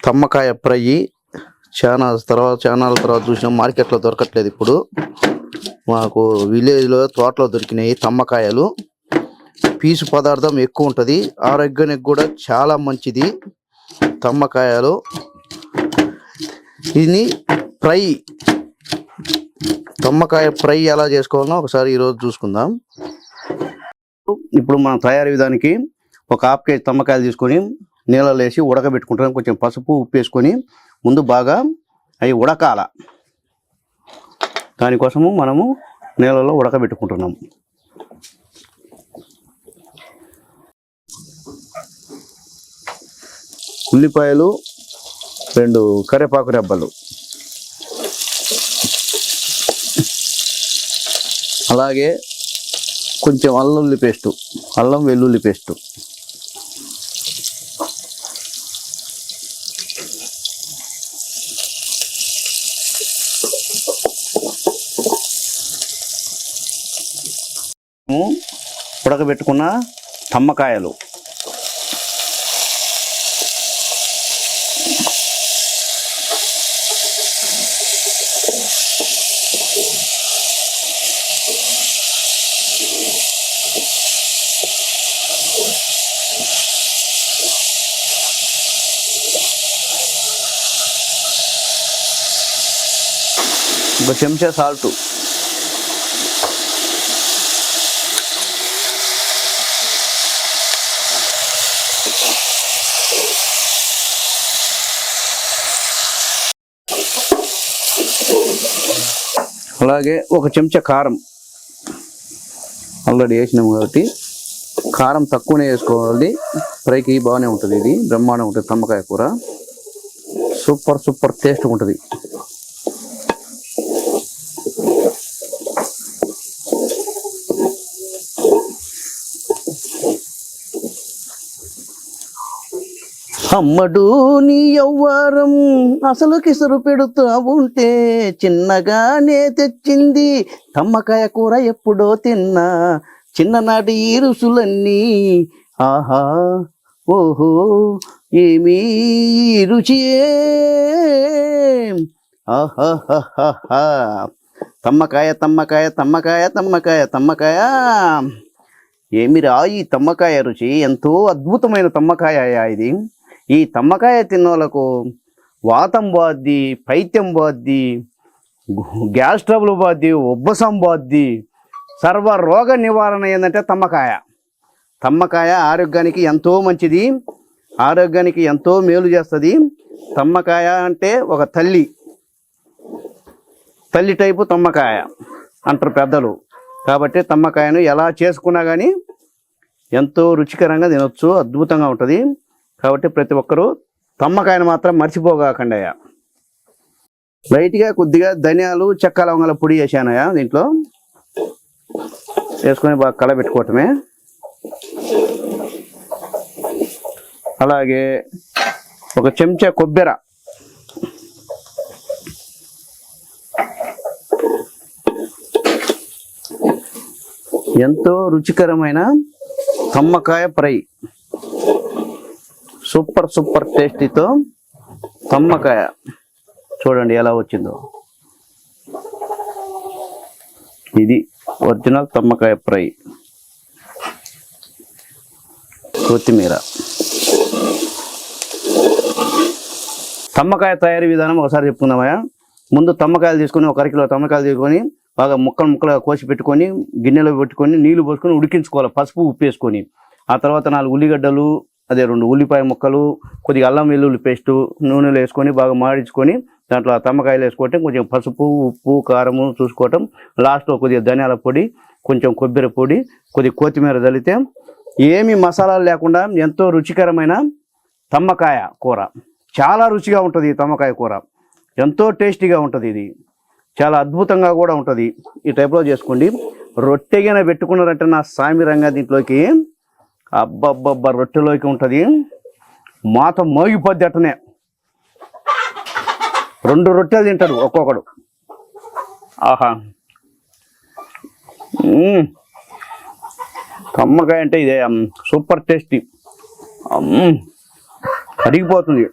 తమ్మకాయ fry చానాల తర్వాత చూసినాం. మార్కెట్లో దొరకట్లేదు. ఇప్పుడు మాకు విలేజ్లో తోటలో దొరికినాయి తమ్మకాయలు. పీసు పదార్థం ఎక్కువ ఉంటుంది, ఆరోగ్యానికి కూడా చాలా మంచిది తమ్మకాయలు. ఇది ఫ్రై, తమ్మకాయ ఫ్రై ఎలా చేసుకోవాలో ఒకసారి ఈరోజు చూసుకుందాం. ఇప్పుడు మనం తయారీ విధానికి ఒక ½ కేజీ తమ్మకాయలు తీసుకొని నీళ్ళలో వేసి ఉడకబెట్టుకుంటాం. కొంచెం పసుపు ఉప్పు వేసుకొని ముందు బాగా అవి ఉడకాల. దానికోసము మనము నీళ్ళలో ఉడకబెట్టుకుంటున్నాం. ఉల్లిపాయలు 2 కరివేపాకు రెబ్బలు, అలాగే కొంచెం అల్లం వెల్లుల్లి పేస్టు, ఉడకబెట్టుకున్న తమ్మకాయలు, ఒక చెంచా సాల్టు, అలాగే ఒక చెంచా కారం. ఆల్రెడీ వేసినాము కాబట్టి కారం తక్కువనే వేసుకోవాలి. ఫ్రైకి బాగానే ఉంటుంది. ఇది బ్రహ్మాండంగా ఉంటుంది తమ్మకాయ కూర. సూపర్ టేస్ట్ ఉంటుంది. అమ్మడు నీ యవ్వారం అసలు కిసరు పెడుతూ ఉంటే చిన్నగానే తెచ్చింది తమ్మకాయ కూర, ఎప్పుడో తిన్నా చిన్ననాటి ఈ రుసులన్నీ. ఆహా ఓహో ఏమీ రుచియే. ఆహాహాహా తమ్మకాయ తమ్మకాయ తమ్మకాయ తమ్మకాయ తమ్మకాయ ఏమి రా ఈ తమ్మకాయ రుచి. ఎంతో అద్భుతమైన తమ్మకాయ ఇది. ఈ తమ్మకాయ తిన్నోళ్ళకు వాతం పోద్ది, పైత్యం పోద్ది, గ్యాస్ ట్రబుల్ పోద్ది, ఉబ్బసం పోద్ది. సర్వ రోగ నివారణ ఏంటంటే తమ్మకాయ ఆరోగ్యానికి ఎంతో మంచిది, ఆరోగ్యానికి ఎంతో మేలు చేస్తుంది. తమ్మకాయ అంటే ఒక తల్లి టైపు తమ్మకాయ అంటారు పెద్దలు. కాబట్టి తమ్మకాయను ఎలా చేసుకున్నా కానీ ఎంతో రుచికరంగా తినొచ్చు, అద్భుతంగా ఉంటుంది. కాబట్టి ప్రతి ఒక్కరూ తమ్మకాయను మాత్రం మర్చిపోగాకండి. లైట్గా కొద్దిగా ధనియాలు, చెక్క, లవంగాల పొడి వేసానయ్యా. దీంట్లో వేసుకొని బాగా కలబెట్టుకోవటమే. అలాగే ఒక చెంచా కొబ్బెర, ఎంతో రుచికరమైన తమ్మకాయ ఫ్రై. సూపర్ టేస్టీతో తమ్మకాయ చూడండి ఎలా వచ్చిందో. ఇది ఒరిజినల్ తమ్మకాయ ఫ్రై. కొత్తిమీర. తమ్మకాయ తయారీ విధానం ఒకసారి చెప్పుకుందామయ్యా. ముందు తమ్మకాయలు తీసుకొని 1 అరకిలో తమ్మకాయలు తీసుకొని బాగా ముక్కలుగా కోసి పెట్టుకొని గిన్నెలో పెట్టుకొని నీళ్లు పోసుకొని ఉడికించుకోవాలి, పసుపు ఉప్పు వేసుకొని. ఆ తర్వాత 4 ఉల్లిగడ్డలు, అదే 2 ఉల్లిపాయ ముక్కలు, కొద్దిగా అల్లం వెల్లుల్లి పేస్టు నూనెలో వేసుకొని బాగా మాడించుకొని దాంట్లో ఆ తమ్మకాయలు వేసుకోవటం, కొంచెం పసుపు ఉప్పు కారము చూసుకోవటం, లాస్ట్లో కొద్దిగా ధనియాల పొడి, కొంచెం కొబ్బరి పొడి, కొద్దిగా కొత్తిమీర చల్లితే ఏమి మసాలాలు లేకుండా ఎంతో రుచికరమైన తమ్మకాయ కూర. చాలా రుచిగా ఉంటుంది ఈ తమ్మకాయ కూర, ఎంతో టేస్టీగా ఉంటుంది. ఇది చాలా అద్భుతంగా కూడా ఉంటుంది. ఈ టైప్లో చేసుకోండి. రొట్టెగిన పెట్టుకున్నారంటే నా సామిరంగా దీంట్లోకి అబ్బబ్బబ్బ రొట్టెలోకి ఉంటుంది. మాత మోగిపోద్ది అట్టనే. 2 రొట్టెలు తింటాడు ఒక్కొక్కడు. ఆహా తమ్మకాయ అంటే ఇదే సూపర్ టేస్టీ, కరిగిపోతుంది.